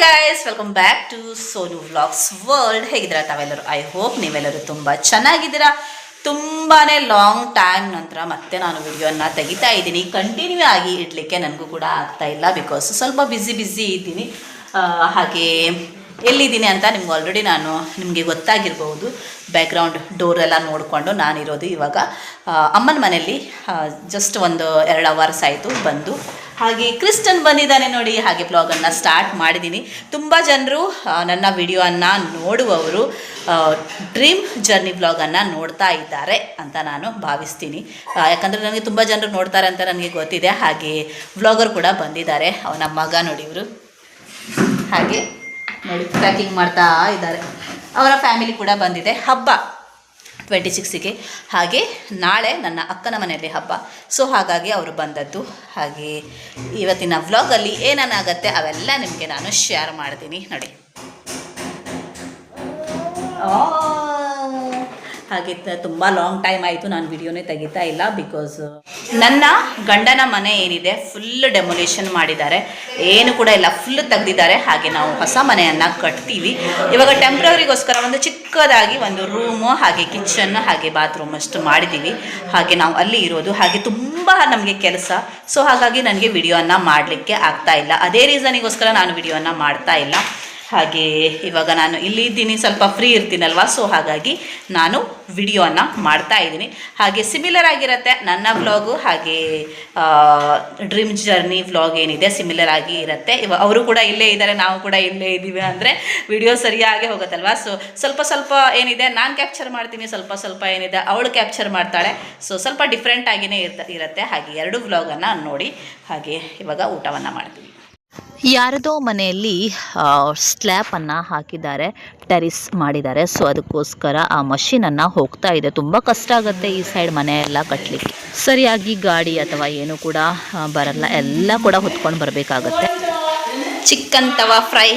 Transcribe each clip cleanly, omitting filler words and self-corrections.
Guys, welcome back to Sonu vlogs world. ಹೇಗಿದ್ದೀರಾ ತಾವೆಲ್ಲರೂ? I hope ನೀವೆಲ್ಲರೂ ತುಂಬ ಚೆನ್ನಾಗಿದ್ದೀರಾ. ತುಂಬಾ ಲಾಂಗ್ ಟೈಮ್ ನಂತರ ಮತ್ತೆ ನಾನು ವಿಡಿಯೋನ ತೆಗಿತಾ ಇದ್ದೀನಿ. ಕಂಟಿನ್ಯೂ ಆಗಿ ಇಡಲಿಕ್ಕೆ ನನಗೂ ಕೂಡ ಆಗ್ತಾ ಇಲ್ಲ, ಬಿಕಾಸ್ ಸ್ವಲ್ಪ ಬ್ಯುಸಿ ಇದ್ದೀನಿ. ಹಾಗೆ ಎಲ್ಲಿದ್ದೀನಿ ಅಂತ ನಿಮ್ಗೆ ಆಲ್ರೆಡಿ ನಿಮಗೆ ಗೊತ್ತಾಗಿರ್ಬೋದು. ಬ್ಯಾಕ್ಗ್ರೌಂಡ್ ಡೋರೆಲ್ಲ ನೋಡಿಕೊಂಡು ನಾನಿರೋದು ಇವಾಗ ಅಮ್ಮನ ಮನೆಯಲ್ಲಿ. ಜಸ್ಟ್ ಒಂದು 2 ಅವರ್ಸ್ ಆಯಿತು ಬಂದು. ಹಾಗೆ ಕ್ರಿಸ್ಟನ್ ಬಂದಿದ್ದಾನೆ ನೋಡಿ. ಹಾಗೆ ಬ್ಲಾಗನ್ನು ಸ್ಟಾರ್ಟ್ ಮಾಡಿದ್ದೀನಿ. ತುಂಬ ಜನರು ನನ್ನ ವಿಡಿಯೋವನ್ನು ನೋಡುವವರು ಡ್ರೀಮ್ ಜರ್ನಿ ಬ್ಲಾಗನ್ನು ನೋಡ್ತಾ ಇದ್ದಾರೆ ಅಂತ ನಾನು ಭಾವಿಸ್ತೀನಿ. ಯಾಕಂದರೆ ನನಗೆ ತುಂಬ ಜನರು ನೋಡ್ತಾರೆ ಅಂತ ನನಗೆ ಗೊತ್ತಿದೆ. ಹಾಗೆ ವ್ಲಾಗರ್ ಕೂಡ ಬಂದಿದ್ದಾರೆ. ಅವನ ಮಗ ನೋಡಿ ಇವರು. ಹಾಗೆ ನೋಡಿ ಪ್ಯಾಕಿಂಗ್ ಮಾಡ್ತಾ ಇದ್ದಾರೆ. ಅವರ ಫ್ಯಾಮಿಲಿ ಕೂಡ ಬಂದಿದೆ. ಹಬ್ಬ 26ಗೆ. ಹಾಗೆ ನಾಳೆ ನನ್ನ ಅಕ್ಕನ ಮನೆಯಲ್ಲಿ ಹಬ್ಬ. ಸೊ ಹಾಗಾಗಿ ಅವರು ಬಂದದ್ದು. ಹಾಗೆ ಇವತ್ತಿನ ವ್ಲಾಗಲ್ಲಿ ಏನೇನಾಗತ್ತೆ ಅವೆಲ್ಲ ನಿಮಗೆ ನಾನು ಶೇರ್ ಮಾಡ್ತೀನಿ ನೋಡಿ. ಹಾಗೆ ತುಂಬ ಲಾಂಗ್ ಟೈಮ್ ಆಯಿತು ನಾನು ವಿಡಿಯೋನೇ ತೆಗಿತಾ ಇಲ್ಲ, ಬಿಕಾಸ್ ನನ್ನ ಗಂಡನ ಮನೆ ಏನಿದೆ ಫುಲ್ ಡೆಮೊಲೇಷನ್ ಮಾಡಿದ್ದಾರೆ. ಏನು ಕೂಡ ಇಲ್ಲ, ಫುಲ್ ತೆಗೆದಿದ್ದಾರೆ. ಹಾಗೆ ನಾವು ಹೊಸ ಮನೆಯನ್ನು ಕಟ್ತೀವಿ ಇವಾಗ. ಟೆಂಪ್ರವರಿಗೋಸ್ಕರ ಒಂದು ಚಿಕ್ಕದಾಗಿ ಒಂದು ರೂಮು, ಹಾಗೆ ಕಿಚನ್, ಹಾಗೆ ಬಾತ್ರೂಮ್ ಅಷ್ಟು ಮಾಡಿದ್ದೀವಿ. ಹಾಗೆ ನಾವು ಅಲ್ಲಿ ಇರೋದು. ಹಾಗೆ ತುಂಬ ನಮಗೆ ಕೆಲಸ. ಸೊ ಹಾಗಾಗಿ ನನಗೆ ವಿಡಿಯೋನ ಮಾಡಲಿಕ್ಕೆ ಆಗ್ತಾ ಇಲ್ಲ. ಅದೇ ರೀಸನಿಗೋಸ್ಕರ ನಾನು ವಿಡಿಯೋನ ಮಾಡ್ತಾ ಇಲ್ಲ. ಹಾಗೆ ಇವಾಗ ನಾನು ಇಲ್ಲಿ ಇದ್ದೀನಿ, ಸ್ವಲ್ಪ ಫ್ರೀ ಇರ್ತೀನಲ್ವ. ಸೊ ಹಾಗಾಗಿ ನಾನು ವಿಡಿಯೋನ ಮಾಡ್ತಾ ಇದ್ದೀನಿ. ಹಾಗೆ ಸಿಮಿಲರ್ ಆಗಿರುತ್ತೆ ನನ್ನ ವ್ಲಾಗು, ಹಾಗೆ ಡ್ರೀಮ್ ಜರ್ನಿ ವ್ಲಾಗ್ ಏನಿದೆ ಸಿಮಿಲರ್ ಆಗಿ ಇರುತ್ತೆ. ಇವಾಗ ಅವರು ಕೂಡ ಇಲ್ಲೇ ಇದ್ದಾರೆ, ನಾವು ಕೂಡ ಇಲ್ಲೇ ಇದ್ದೀವಿ ಅಂದರೆ ವಿಡಿಯೋ ಸರಿಯಾಗಿ ಹೋಗುತ್ತಲ್ವ. ಸೊ ಸ್ವಲ್ಪ ಏನಿದೆ ನಾನು ಕ್ಯಾಪ್ಚರ್ ಮಾಡ್ತೀನಿ, ಸ್ವಲ್ಪ ಏನಿದೆ ಅವಳು ಕ್ಯಾಪ್ಚರ್ ಮಾಡ್ತಾಳೆ. ಸೊ ಸ್ವಲ್ಪ ಡಿಫ್ರೆಂಟ್ ಆಗಿಯೇ ಇರುತ್ತೆ. ಹಾಗೆ 2 ವ್ಲಾಗನ್ನು ನೋಡಿ. ಹಾಗೆ ಇವಾಗ ಊಟವನ್ನು ಮಾಡ್ತೀವಿ. ಯಾರದೋ ಮನೆಯಲ್ಲಿ ಸ್ಲ್ಯಾಪನ್ನು ಹಾಕಿದ್ದಾರೆ, ಟೆರಿಸ್ ಮಾಡಿದ್ದಾರೆ. ಸೊ ಅದಕ್ಕೋಸ್ಕರ ಆ ಮಷೀನನ್ನು ಹೋಗ್ತಾ ಇದೆ. ತುಂಬ ಕಷ್ಟ ಆಗುತ್ತೆ ಈ ಸೈಡ್ ಮನೆ ಎಲ್ಲ ಕಟ್ಟಲಿಕ್ಕೆ. ಸರಿಯಾಗಿ ಗಾಡಿ ಅಥವಾ ಏನು ಕೂಡ ಬರಲ್ಲ, ಎಲ್ಲ ಕೂಡ ಹೊತ್ಕೊಂಡು ಬರಬೇಕಾಗತ್ತೆ. ಚಿಕನ್ ತವಾ ಫ್ರೈ,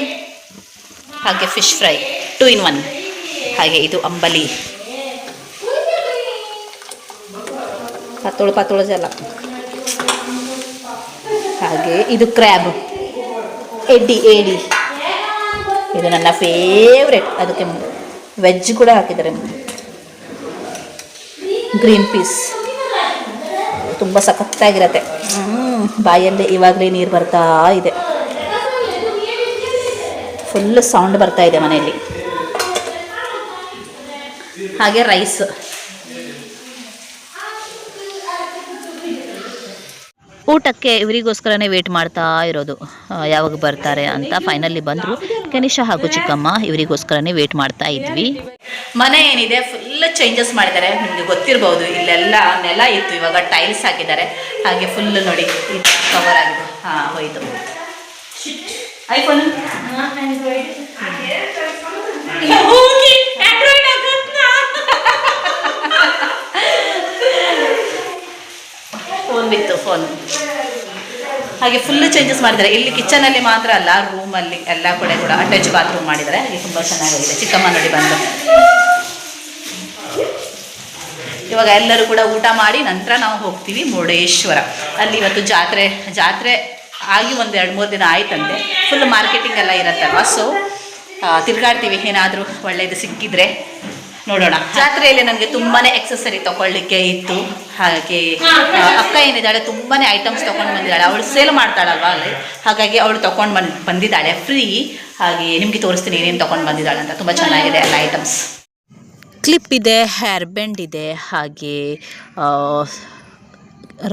ಹಾಗೆ ಫಿಶ್ ಫ್ರೈ 2 in 1. ಹಾಗೆ ಇದು ಅಂಬಲಿ, ಪಾತೋಳು ಜಲ. ಹಾಗೆ ಇದು ಕ್ರ್ಯಾಬ್, ಏಡಿ. ಇದು ನನ್ನ ಫೇವ್ರೆಟ್. ಅದಕ್ಕೆ ವೆಜ್ ಕೂಡ ಹಾಕಿದ್ದಾರೆ. ಗ್ರೀನ್ ಪೀಸ್ ತುಂಬ ಸಖತ್ತಾಗಿರತ್ತೆ. ಬಾಯಲ್ಲಿ ಇವಾಗಲೇ ನೀರು ಬರ್ತಾ ಇದೆ. ಫುಲ್ ಸೌಂಡ್ ಬರ್ತಾ ಇದೆ ಮನೆಯಲ್ಲಿ. ಹಾಗೆ ರೈಸ್. ಊಟಕ್ಕೆ ಇವರಿಗೋಸ್ಕರನೇ ವೇಟ್ ಮಾಡ್ತಾ ಇರೋದು, ಯಾವಾಗ ಬರ್ತಾರೆ ಅಂತ. ಫೈನಲಿ ಬಂದರು. ಕನಿಷಾ ಹಾಗೂ ಚಿಕ್ಕಮ್ಮ ಇವರಿಗೋಸ್ಕರನೇ ವೇಟ್ ಮಾಡ್ತಾ ಇದ್ವಿ. ಮನೆ ಏನಿದೆ ಫುಲ್ ಚೇಂಜಸ್ ಮಾಡಿದ್ದಾರೆ. ನಿಮಗೆ ಗೊತ್ತಿರ್ಬೋದು, ಇಲ್ಲೆಲ್ಲ ನೆಲ ಇತ್ತು, ಇವಾಗ ಟೈಲ್ಸ್ ಹಾಕಿದ್ದಾರೆ. ಹಾಗೆ ಫುಲ್ ನೋಡಿ ಕವರ್ ಆಗಿದೆ. ಹೋಯ್ತು. IPhone phone. ಹಾಗೆ ಫುಲ್ ಚೇಂಜಸ್ ಮಾಡಿದ್ದಾರೆ. ಇಲ್ಲಿ ಕಿಚನಲ್ಲಿ ಮಾತ್ರ ಅಲ್ಲ, ರೂಮಲ್ಲಿ ಎಲ್ಲ ಕಡೆ ಕೂಡ ಅಟ್ಯಾಚ್ ಬಾತ್ರೂಮ್ ಮಾಡಿದ್ದಾರೆ. ಹಾಗೆ ತುಂಬ ಚೆನ್ನಾಗಿದೆ. ಚಿಕ್ಕಮ್ಮ ನೋಡಿ ಬಂದು. ಇವಾಗ ಎಲ್ಲರೂ ಕೂಡ ಊಟ ಮಾಡಿ ನಂತರ ನಾವು ಹೋಗ್ತೀವಿ ಮುರುಡೇಶ್ವರ. ಅಲ್ಲಿ ಇವತ್ತು ಜಾತ್ರೆ ಆಗಿ ಒಂದು 2-3 ದಿನ ಆಯ್ತಂತೆ. ಫುಲ್ ಮಾರ್ಕೆಟಿಂಗ್ ಎಲ್ಲ ಇರುತ್ತಲ್ವ. ಸೊ ತಿರ್ಗಾಡ್ತೀವಿ, ಏನಾದರೂ ಒಳ್ಳೆಯದು ಸಿಕ್ಕಿದ್ರೆ ನೋಡೋಣ. ಜಾತ್ರೆಯಲ್ಲಿ ನನಗೆ ತುಂಬಾ ಎಕ್ಸಸರಿ ತೊಗೊಳ್ಳಿಕ್ಕೆ ಇತ್ತು. ಹಾಗೆ ಅಕ್ಕ ಏನಿದ್ದಾಳೆ ತುಂಬಾ ಐಟಮ್ಸ್ ತೊಗೊಂಡು ಬಂದಿದ್ದಾಳೆ. ಅವಳು ಸೇಲ್ ಮಾಡ್ತಾಳಲ್ವ ಅಲ್ಲಿ, ಹಾಗಾಗಿ ಅವಳು ತೊಗೊಂಡು ಬಂದಿದ್ದಾಳೆ ಫ್ರೀ. ಹಾಗೆ ನಿಮಗೆ ತೋರಿಸ್ತೀನಿ ಏನೇನು ತೊಗೊಂಡು ಬಂದಿದ್ದಾಳೆ ಅಂತ. ತುಂಬ ಚೆನ್ನಾಗಿದೆ ಎಲ್ಲ ಐಟಮ್ಸ್. ಕ್ಲಿಪ್ ಇದೆ, ಹೇರ್ ಬ್ಯಾಂಡ್ ಇದೆ, ಹಾಗೆ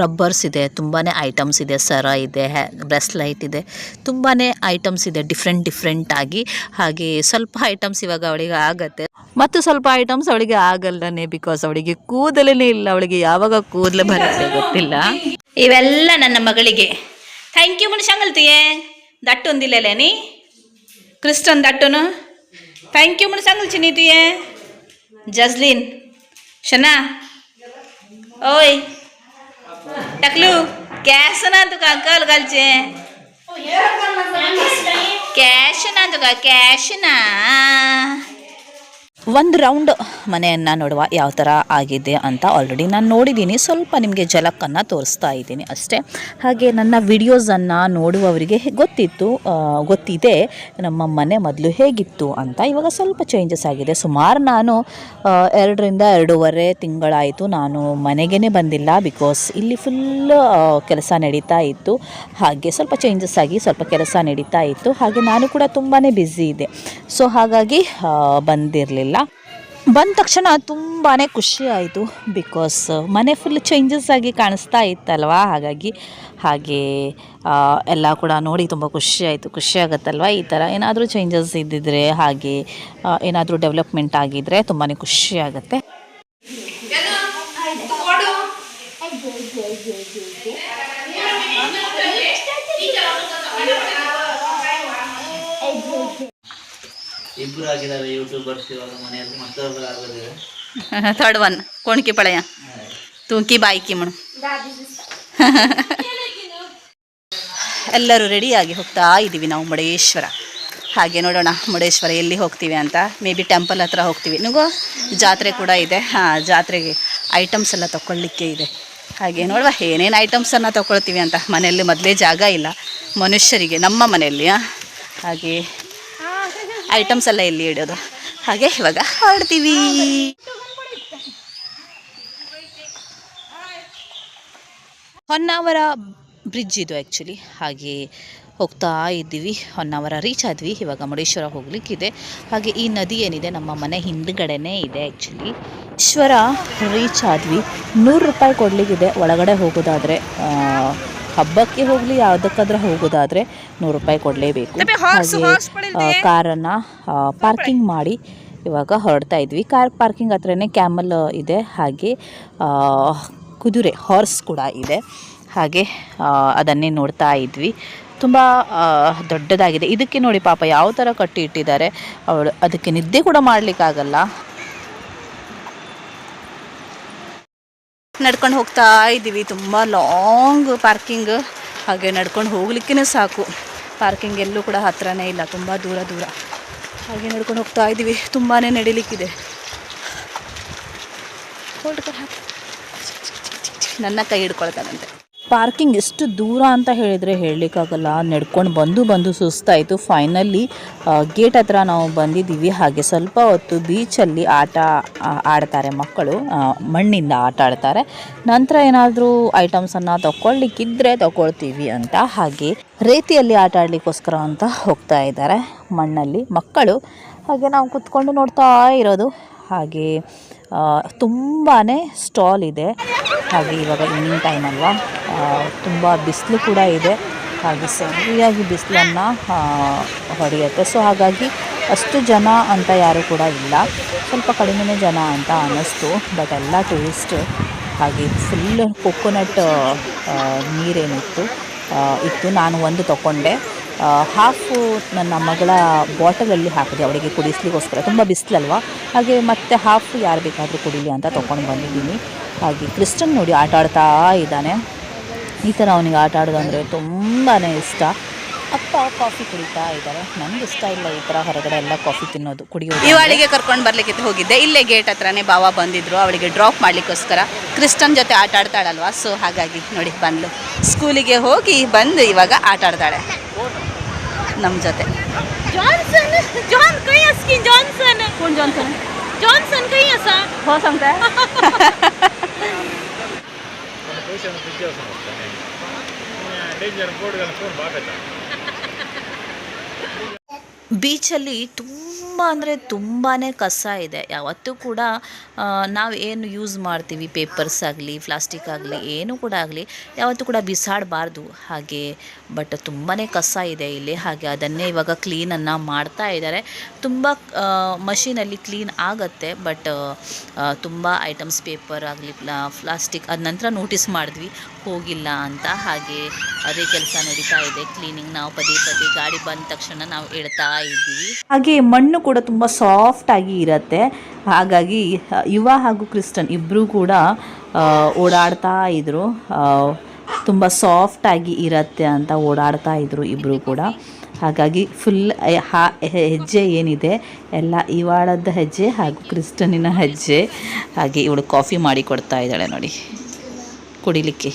ರಬ್ಬರ್ಸ್ ಇದೆ, ತುಂಬಾ ಐಟಮ್ಸ್ ಇದೆ. ಸರ ಇದೆ, ಬ್ರೆಸ್ಲೈಟ್ ಇದೆ, ತುಂಬಾ ಐಟಮ್ಸ್ ಇದೆ ಡಿಫ್ರೆಂಟ್ ಆಗಿ. ಹಾಗೆ ಸ್ವಲ್ಪ ಐಟಮ್ಸ್ ಇವಾಗ ಅವಳಿಗೆ ಆಗತ್ತೆ, ಮತ್ತು ಸ್ವಲ್ಪ ಐಟಮ್ಸ್ ಅವಳಿಗೆ ಆಗಲ್ಲನೇ, ಬಿಕಾಸ್ ಅವಳಿಗೆ ಕೂದಲೇ ಇಲ್ಲ. ಅವಳಿಗೆ ಯಾವಾಗ ಕೂದಲು ಬರುತ್ತೆ ಗೊತ್ತಿಲ್ಲ. ಇವೆಲ್ಲ ನನ್ನ ಮಗಳಿಗೆ. ಥ್ಯಾಂಕ್ ಯು ಮುನ್ಸಂಗಲ್ತಿಯೇ ದಟ್ಟೊಂದಿಲ್ಲೇನಿ ಕ್ರಿಸ್ಟನ್ ದಟ್ಟುನು. ಥ್ಯಾಂಕ್ ಯು ಮುನ್ಸಂಗಲ್ ಚಿನ್ನಿತಿಯೇ ಜಸ್ಲಿನ್ ಶನಾ. ಓಯ್ टकलू कैसे ना तुका कल घालचे कॅश ना तुका कॅश ना. ಒಂದು ರೌಂಡ್ ಮನೆಯನ್ನು ನೋಡುವ ಯಾವ ಥರ ಆಗಿದೆ ಅಂತ ಆಲ್ರೆಡಿ ನಾನು ನೋಡಿದ್ದೀನಿ. ಸ್ವಲ್ಪ ನಿಮಗೆ ಝಲಕನ್ನು ತೋರಿಸ್ತಾ ಇದ್ದೀನಿ ಅಷ್ಟೇ. ಹಾಗೆ ನನ್ನ ವಿಡಿಯೋಸನ್ನು ನೋಡುವವರಿಗೆ ಗೊತ್ತಿದೆ ನಮ್ಮ ಮನೆ ಮೊದಲು ಹೇಗಿತ್ತು ಅಂತ. ಇವಾಗ ಸ್ವಲ್ಪ ಚೇಂಜಸ್ ಆಗಿದೆ. ಸುಮಾರು ನಾನು 2.5 ತಿಂಗಳಾಯಿತು ನಾನು ಮನೆಗೇ ಬಂದಿಲ್ಲ. ಬಿಕಾಸ್ ಇಲ್ಲಿ ಫುಲ್ ಕೆಲಸ ನಡೀತಾ ಇತ್ತು. ಹಾಗೆ ಸ್ವಲ್ಪ ಚೇಂಜಸ್ ಆಗಿ ಸ್ವಲ್ಪ ಕೆಲಸ ನಡೀತಾ ಇತ್ತು. ಹಾಗೆ ನಾನು ಕೂಡ ತುಂಬಾ ಬ್ಯುಸಿ ಇದ್ದೆ. ಸೊ ಹಾಗಾಗಿ ಬಂದಿರಲಿಲ್ಲ. ಬಂದ ತಕ್ಷಣ ತುಂಬಾ ಖುಷಿ ಆಯಿತು. ಬಿಕಾಸ್ ಮನೆ ಫುಲ್ ಚೇಂಜಸ್ ಆಗಿ ಕಾಣಿಸ್ತಾ ಇತ್ತಲ್ವ. ಹಾಗೆ ಎಲ್ಲ ಕೂಡ ನೋಡಿ ತುಂಬ ಖುಷಿ ಆಯಿತು. ಖುಷಿ ಆಗುತ್ತಲ್ವ ಈ ಥರ ಏನಾದರೂ ಚೇಂಜಸ್ ಇದ್ದಿದ್ರೆ, ಹಾಗೆ ಏನಾದರೂ ಡೆವಲಪ್ಮೆಂಟ್ ಆಗಿದ್ದರೆ ತುಂಬಾ ಖುಷಿ ಆಗುತ್ತೆ. ಇಬ್ರು ಆಗಿದ್ದಾರೆ ಯೂಟ್ಯೂಬರ್ಸ್ ಇವಾಗ ಮನೆಯಲ್ಲಿ, ಮತ್ತೊಬ್ಬರು ಆಗೋದಿದೆ. ಥರ್ಡ್ ಒನ್ ಕೋಣಿಕೆ ಪಳೆಯ ತೂಕಿ ಬಾಯ್ಕಿ ಮಣ್ಣು. ಎಲ್ಲರೂ ರೆಡಿಯಾಗಿ ಹೋಗ್ತಾ ಇದ್ದೀವಿ ನಾವು ಮುರುಡೇಶ್ವರ. ಹಾಗೆ ನೋಡೋಣ ಮುರುಡೇಶ್ವರ ಎಲ್ಲಿ ಹೋಗ್ತೀವಿ ಅಂತ. ಮೇ ಬಿ ಟೆಂಪಲ್ ಹತ್ರ ಹೋಗ್ತೀವಿ. ನಿಮಗೂ ಜಾತ್ರೆ ಕೂಡ ಇದೆ. ಜಾತ್ರೆಗೆ ಐಟಮ್ಸ್ ಎಲ್ಲ ತೊಗೊಳ್ಲಿಕ್ಕೆ ಇದೆ. ಹಾಗೆ ನೋಡುವ ಏನೇನು ಐಟಮ್ಸನ್ನು ತೊಗೊಳ್ತೀವಿ ಅಂತ. ಮನೆಯಲ್ಲಿ ಮೊದಲೇ ಜಾಗ ಇಲ್ಲ ಮನುಷ್ಯರಿಗೆ, ನಮ್ಮ ಮನೆಯಲ್ಲಿ. ಹಾಗೆ ಐಟಮ್ಸ್ ಎಲ್ಲ ಎಲ್ಲಿ ಇಡೋದು. ಹಾಗೆ ಇವಾಗ ಹೊರಡ್ತೀವಿ. ಹೊನ್ನಾವರ ಬ್ರಿಡ್ಜ್ ಇದು ಆ್ಯಕ್ಚುಲಿ. ಹಾಗೆ ಹೋಗ್ತಾ ಇದ್ದೀವಿ. ಹೊನ್ನಾವರ ರೀಚ್ ಆದ್ವಿ. ಇವಾಗ ಮುರುಡೇಶ್ವರ ಹೋಗ್ಲಿಕ್ಕಿದೆ. ಹಾಗೆ ಈ ನದಿ ಏನಿದೆ ನಮ್ಮ ಮನೆ ಹಿಂದ್ಗಡೆನೇ ಇದೆ ಆ್ಯಕ್ಚುಲಿ. ಈಶ್ವರ ರೀಚ್ ಆದ್ವಿ. 100 ರೂಪಾಯಿ ಕೊಡಲಿಕ್ಕಿದೆ ಒಳಗಡೆ ಹೋಗೋದಾದರೆ. ಹಬ್ಬಕ್ಕೆ ಹೋಗಲಿ ಯಾವುದಕ್ಕಾದ್ರೆ ಹೋಗೋದಾದರೆ 100 ರೂಪಾಯಿ ಕೊಡಲೇಬೇಕು. ಹಾಗೆ ಕಾರನ್ನು ಪಾರ್ಕಿಂಗ್ ಮಾಡಿ ಇವಾಗ ಹೊರಡ್ತಾ ಇದ್ವಿ. ಕಾರ್ ಪಾರ್ಕಿಂಗ್ ಹತ್ರನೇ ಕ್ಯಾಮಲ್ ಇದೆ. ಹಾಗೆ ಕುದುರೆ ಹಾರ್ಸ್ ಕೂಡ ಇದೆ. ಹಾಗೆ ಅದನ್ನೇ ನೋಡ್ತಾ ಇದ್ವಿ. ತುಂಬ ದೊಡ್ಡದಾಗಿದೆ. ಇದಕ್ಕೆ ನೋಡಿ ಪಾಪ ಯಾವ ಥರ ಕಟ್ಟಿ ಇಟ್ಟಿದ್ದಾರೆ. ಅದಕ್ಕೆ ನಿದ್ದೆ ಕೂಡ ಮಾಡಲಿಕ್ಕಾಗಲ್ಲ. ನಡ್ಕೊಂಡು ಹೋಗ್ತಾ ಇದ್ದೀವಿ. ತುಂಬ ಲಾಂಗ್ ಪಾರ್ಕಿಂಗ್. ಹಾಗೆ ನಡ್ಕೊಂಡು ಹೋಗ್ಲಿಕ್ಕೇ ಸಾಕು. ಪಾರ್ಕಿಂಗ್ ಎಲ್ಲೂ ಕೂಡ ಹತ್ರನೇ ಇಲ್ಲ, ತುಂಬ ದೂರ. ಹಾಗೆ ನಡ್ಕೊಂಡು ಹೋಗ್ತಾ ಇದ್ದೀವಿ. ತುಂಬಾ ನಡಿಲಿಕ್ಕಿದೆ. ನನ್ನ ಕೈ ಹಿಡ್ಕೊಳ್ತಾನಂತೆ. ಪಾರ್ಕಿಂಗ್ ಎಷ್ಟು ದೂರ ಅಂತ ಹೇಳಿದರೆ ಹೇಳಲಿಕ್ಕಾಗಲ್ಲ. ನಡ್ಕೊಂಡು ಬಂದು ಸುಸ್ತಾಯಿತು. ಫೈನಲಿ ಗೇಟ್ ಹತ್ರ ನಾವು ಬಂದಿದ್ದೀವಿ. ಹಾಗೆ ಸ್ವಲ್ಪ ಹೊತ್ತು ಬೀಚಲ್ಲಿ ಆಡ್ತಾರೆ ಮಕ್ಕಳು, ಮಣ್ಣಿಂದ ಆಟ ಆಡ್ತಾರೆ. ನಂತರ ಏನಾದರೂ ಐಟಮ್ಸನ್ನು ತೊಗೊಳ್ಲಿಕ್ಕಿದ್ರೆ ತೊಗೊಳ್ತೀವಿ ಅಂತ. ಹಾಗೆ ರೇತಿಯಲ್ಲಿ ಆಟ ಆಡಲಿಕ್ಕೋಸ್ಕರ ಅಂತ ಹೋಗ್ತಾ ಇದ್ದಾರೆ ಮಣ್ಣಲ್ಲಿ ಮಕ್ಕಳು. ಹಾಗೆ ನಾವು ಕೂತ್ಕೊಂಡು ನೋಡ್ತಾ ಇರೋದು. ಹಾಗೆ ತುಂಬಾ ಸ್ಟಾಲ್ ಇದೆ. ಹಾಗೆ ಇವಾಗ ಈವ್ನಿಂಗ್ ಟೈಮ್ ಅಲ್ವಾ, ತುಂಬ ಬಿಸಿಲು ಕೂಡ ಇದೆ. ಹಾಗೆ ಸರಿಯಾಗಿ ಬಿಸಿಲನ್ನು ಹೊಡೆಯುತ್ತೆ. ಸೊ ಹಾಗಾಗಿ ಅಷ್ಟು ಜನ ಅಂತ ಯಾರೂ ಕೂಡ ಇಲ್ಲ, ಸ್ವಲ್ಪ ಕಡಿಮೆ ಜನ ಅಂತ ಅನ್ನಿಸ್ತು. ಬಟ್ ಎಲ್ಲ ಟೂರಿಸ್ಟ್. ಹಾಗೆ ಫುಲ್ ಕೊಕೊನಟ್ ನೀರೇನಿತ್ತು ಇತ್ತು. ನಾನು ಒಂದು ತೊಗೊಂಡೆ. ಹಾಫು ನನ್ನ ಮಗಳ ಬಾಟಲಲ್ಲಿ ಹಾಕಿದೆ ಅವಳಿಗೆ ಕುಡಿಸ್ಲಿಕ್ಕೋಸ್ಕರ. ತುಂಬ ಬಿಸಿಲಲ್ವ, ಹಾಗೆ ಮತ್ತೆ ಹಾಫ್ ಯಾರು ಬೇಕಾದರೂ ಕುಡೀಲಿ ಅಂತ ತೊಗೊಂಡು ಬಂದಿದ್ದೀನಿ. ಹಾಗೆ ಕ್ರಿಸ್ಟನ್ ನೋಡಿ ಆಟ ಆಡ್ತಾ ಇದ್ದಾನೆ. ಈ ಥರ ಅವನಿಗೆ ಆಟ ಆಡೋದಂದರೆ ತುಂಬಾ ಇಷ್ಟ. ಅಪ್ಪ ಕಾಫಿ ಕುಡಿತಾ ಇದ್ದಾರೆ. ನನಗೆ ಇಷ್ಟ ಇಲ್ಲ ಈ ಥರ ಹೊರಗಡೆ ಎಲ್ಲ ಕಾಫಿ ಕುಡಿಯೋದು. ಇವಳಿಗೆ ಕರ್ಕೊಂಡು ಬರ್ಲಿಕ್ಕೆ ಹೋಗಿದ್ದೆ. ಇಲ್ಲೇ ಗೇಟ್ ಹತ್ರನೇ ಬಾವ ಬಂದಿದ್ರು ಅವಳಿಗೆ ಡ್ರಾಪ್ ಮಾಡಲಿಕ್ಕೋಸ್ಕರ. ಕ್ರಿಸ್ಟನ್ ಜೊತೆ ಆಟ ಆಡ್ತಾಳಲ್ವಾ, ಸೊ ಹಾಗಾಗಿ ನೋಡಿ ಬಂದ್ಲು. ಸ್ಕೂಲಿಗೆ ಹೋಗಿ ಬಂದು ಇವಾಗ ಆಟ ಆಡ್ತಾಳೆ ನಮ್ಮ ಜೊತೆ. ಬೀಚಲ್ಲಿ ತುಂಬ ಅಂದರೆ ತುಂಬಾ ಕಸ ಇದೆ. ಯಾವತ್ತೂ ಕೂಡ ನಾವು ಏನು ಯೂಸ್ ಮಾಡ್ತೀವಿ, ಪೇಪರ್ಸ್ ಆಗಲಿ ಪ್ಲಾಸ್ಟಿಕ್ ಆಗಲಿ ಏನೂ ಕೂಡ ಆಗಲಿ ಯಾವತ್ತೂ ಕೂಡ ಬಿಸಾಡಬಾರ್ದು. ಹಾಗೆ ಬಟ್ ತುಂಬಾ ಕಸ ಇದೆ ಇಲ್ಲಿ. ಹಾಗೆ ಅದನ್ನೇ ಇವಾಗ ಕ್ಲೀನನ್ನು ಮಾಡ್ತಾ ಇದ್ದಾರೆ. ತುಂಬ ಮಷೀನಲ್ಲಿ ಕ್ಲೀನ್ ಆಗುತ್ತೆ. ಬಟ್ ತುಂಬ ಐಟಮ್ಸ್ ಪೇಪರ್ ಆಗಲಿ ಪ್ಲಾಸ್ಟಿಕ್ ಅದ ನಂತರ ನೋಟಿಸ್ ಮಾಡಿದ್ವಿ ಹೋಗಿಲ್ಲ ಅಂತ. ಹಾಗೆ ಅದೇ ಕೆಲಸ ನಡೀತಾ ಇದೆ ಕ್ಲೀನಿಂಗ್. ನಾವು ಪದೇ ಗಾಡಿ ಬಂದ ತಕ್ಷಣ ನಾವು ಇಡ್ತಾ ಇದ್ದೀವಿ. ಹಾಗೆ ಮಣ್ಣು ಕೂಡ ತುಂಬ ಸಾಫ್ಟ್ ಆಗಿ ಇರುತ್ತೆ. ಹಾಗಾಗಿ ಯುವ ಹಾಗೂ ಕ್ರಿಸ್ಟನ್ ಇಬ್ಬರೂ ಕೂಡ ಓಡಾಡ್ತಾ ಇದ್ರು. ತುಂಬ ಸಾಫ್ಟ್ ಆಗಿ ಇರುತ್ತೆ ಅಂತ ಓಡಾಡ್ತಾ ಇದ್ರು ಇಬ್ಬರು ಕೂಡ. ಹಾಗಾಗಿ ಫುಲ್ ಹೆಜ್ಜೆ ಏನಿದೆ ಎಲ್ಲ ಇವಾಳದ ಹೆಜ್ಜೆ ಹಾಗೂ ಕ್ರಿಸ್ಟನಿನ ಹೆಜ್ಜೆ. ಹಾಗೆ ಇವಳು ಕಾಫಿ ಮಾಡಿ ಕೊಡ್ತಾ ಇದ್ದಾಳೆ ನೋಡಿ ಕುಡಿಲಿಕ್ಕೆ.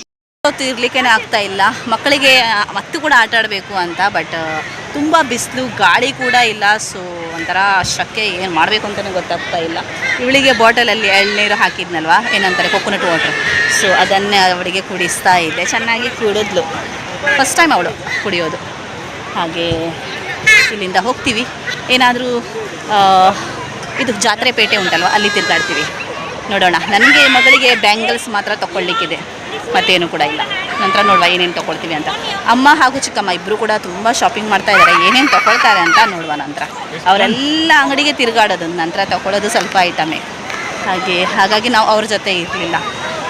ಇರಲಿಕ್ಕೇ ಆಗ್ತಾ ಇಲ್ಲ ಮಕ್ಕಳಿಗೆ ಮತ್ತು ಕೂಡ ಆಟ ಆಡಬೇಕು ಅಂತ. ಬಟ್ ತುಂಬ ಬಿಸಿಲು, ಗಾಳಿ ಕೂಡ ಇಲ್ಲ. ಸೊ ಒಂಥರ ಶಕ್ಕೆ, ಏನು ಮಾಡಬೇಕು ಅಂತಲೇ ಗೊತ್ತಾಗ್ತಾ ಇಲ್ಲ. ಇವಳಿಗೆ ಬಾಟಲಲ್ಲಿ ಎಳ್ನೀರು ಹಾಕಿದ್ನಲ್ವ, ಏನಂತಾರೆ ಕೊಕೊನಟ್ ವಾಟರ್, ಸೊ ಅದನ್ನೇ ಅವಳಿಗೆ ಕುಡಿಸ್ತಾ ಇದ್ದೆ. ಚೆನ್ನಾಗಿ ಕುಡಿದ್ಲು, ಫಸ್ಟ್ ಟೈಮ್ ಅವಳು ಕುಡಿಯೋದು. ಹಾಗೆ ಇಲ್ಲಿಂದ ಹೋಗ್ತೀವಿ, ಏನಾದರೂ ಇದು ಜಾತ್ರೆ ಪೇಟೆ ಉಂಟಲ್ವ, ಅಲ್ಲಿ ತಿರುಗಾಡ್ತೀವಿ, ನೋಡೋಣ. ನನಗೆ ಮಗಳಿಗೆ ಬ್ಯಾಂಗಲ್ಸ್ ಮಾತ್ರ ತೊಗೊಳ್ಲಿಕ್ಕಿದೆ, ಮತ್ತೇನು ಕೂಡ ಇಲ್ಲ. ನಂತರ ನೋಡುವ ಏನೇನು ತೊಗೊಳ್ತೀವಿ ಅಂತ. ಅಮ್ಮ ಹಾಗೂ ಚಿಕ್ಕಮ್ಮ ಇಬ್ಬರು ಕೂಡ ತುಂಬ ಶಾಪಿಂಗ್ ಮಾಡ್ತಾ ಇದ್ದಾರೆ, ಏನೇನು ತೊಗೊಳ್ತಾರೆ ಅಂತ ನೋಡುವ. ನಂತರ ಅವರೆಲ್ಲ ಅಂಗಡಿಗೆ ತಿರುಗಾಡೋದು, ನಂತರ ತೊಗೊಳ್ಳೋದು ಸ್ವಲ್ಪ ಐಟಮೇ. ಹಾಗಾಗಿ ನಾವು ಅವ್ರ ಜೊತೆ ಇರಲಿಲ್ಲ.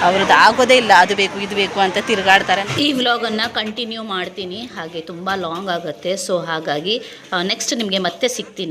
ಅವ್ರದ್ದು ಆಗೋದೇ ಇಲ್ಲ, ಅದು ಬೇಕು ಇದು ಬೇಕು ಅಂತ ತಿರುಗಾಡ್ತಾರೆ. ಈ ವ್ಲಾಗನ್ನು ಕಂಟಿನ್ಯೂ ಮಾಡ್ತೀನಿ, ಹಾಗೆ ತುಂಬ ಲಾಂಗ್ ಆಗುತ್ತೆ. ಸೊ ಹಾಗಾಗಿ ನೆಕ್ಸ್ಟ್ ನಿಮಗೆ ಮತ್ತೆ ಸಿಗ್ತೀನಿ.